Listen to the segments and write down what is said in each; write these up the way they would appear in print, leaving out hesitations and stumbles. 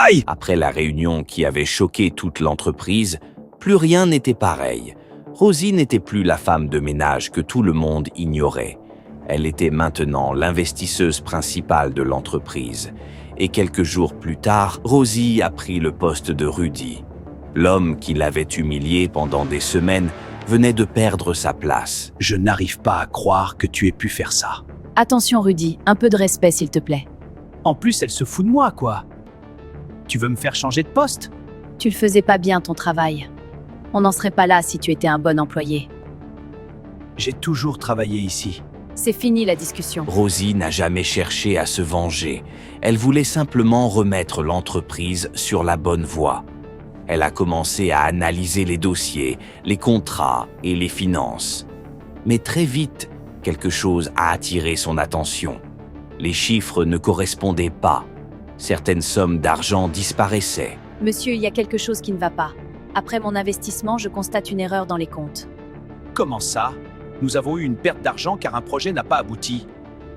Aïe! Après la réunion qui avait choqué toute l'entreprise, plus rien n'était pareil. Rosie n'était plus la femme de ménage que tout le monde ignorait. Elle était maintenant l'investisseuse principale de l'entreprise. Et quelques jours plus tard, Rosie a pris le poste de Rudy. L'homme qui l'avait humiliée pendant des semaines venait de perdre sa place. Je n'arrive pas à croire que tu aies pu faire ça. Attention Rudy, un peu de respect s'il te plaît. En plus, elle se fout de moi, quoi. Tu veux me faire changer de poste? Tu le faisais pas bien ton travail. On n'en serait pas là si tu étais un bon employé. J'ai toujours travaillé ici. C'est fini la discussion. Rosie n'a jamais cherché à se venger. Elle voulait simplement remettre l'entreprise sur la bonne voie. Elle a commencé à analyser les dossiers, les contrats et les finances. Mais très vite, quelque chose a attiré son attention. Les chiffres ne correspondaient pas. Certaines sommes d'argent disparaissaient. Monsieur, il y a quelque chose qui ne va pas. Après mon investissement, je constate une erreur dans les comptes. Comment ça? Nous avons eu une perte d'argent car un projet n'a pas abouti.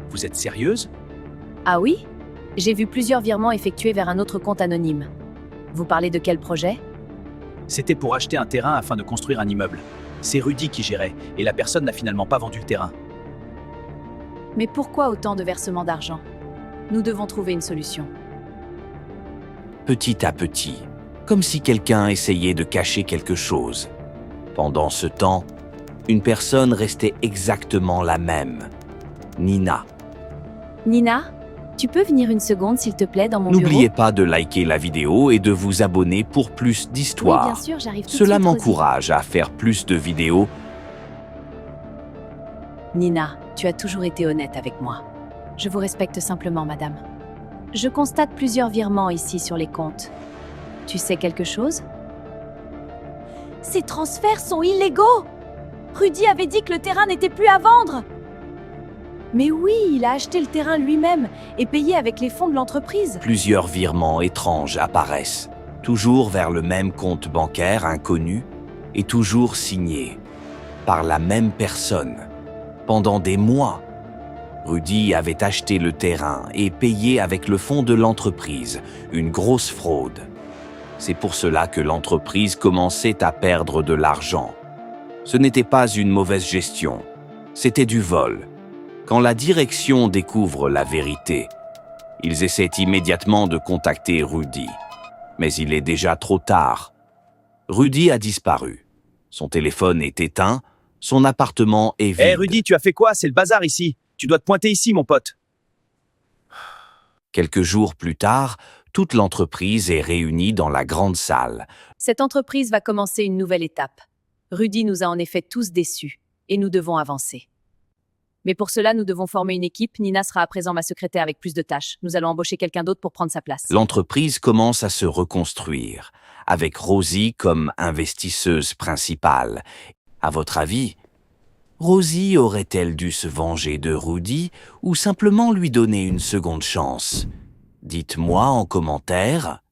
Vous êtes sérieuse? Ah oui? J'ai vu plusieurs virements effectués vers un autre compte anonyme. Vous parlez de quel projet? C'était pour acheter un terrain afin de construire un immeuble. C'est Rudy qui gérait, et la personne n'a finalement pas vendu le terrain. Mais pourquoi autant de versements d'argent? Nous devons trouver une solution. Petit à petit, comme si quelqu'un essayait de cacher quelque chose. Pendant ce temps, une personne restait exactement la même. Nina. Nina, tu peux venir une seconde s'il te plaît dans mon bureau? N'oubliez pas de liker la vidéo et de vous abonner pour plus Oui, d'histoires. bien sûr, j'arrive tout de Cela suite, Rosie. m'encourage à faire plus de vidéos. Nina, tu as toujours été honnête avec moi. Je vous respecte simplement, madame. Je constate plusieurs virements ici sur les comptes. Tu sais quelque chose? Ces transferts sont illégaux! Rudy avait dit que le terrain n'était plus à vendre! Mais oui, il a acheté le terrain lui-même et payé avec les fonds de l'entreprise. Plusieurs virements étranges apparaissent, toujours vers le même compte bancaire inconnu et toujours signés par la même personne. Pendant des mois, Rudy avait acheté le terrain et payé avec le fonds de l'entreprise, une grosse fraude. C'est pour cela que l'entreprise commençait à perdre de l'argent. Ce n'était pas une mauvaise gestion, c'était du vol. Quand la direction découvre la vérité, ils essaient immédiatement de contacter Rudy. Mais il est déjà trop tard. Rudy a disparu. Son téléphone est éteint, son appartement est vide. Hé Rudy, tu as fait quoi? C'est le bazar ici. Tu dois te pointer ici, mon pote. Quelques jours plus tard, toute l'entreprise est réunie dans la grande salle. Cette entreprise va commencer une nouvelle étape. Rudy nous a en effet tous déçus et nous devons avancer. Mais pour cela, nous devons former une équipe. Nina sera à présent ma secrétaire avec plus de tâches. Nous allons embaucher quelqu'un d'autre pour prendre sa place. L'entreprise commence à se reconstruire, avec Rosie comme investisseuse principale. À votre avis, Rosie aurait-elle dû se venger de Rudy ou simplement lui donner une seconde chance? Dites-moi en commentaire.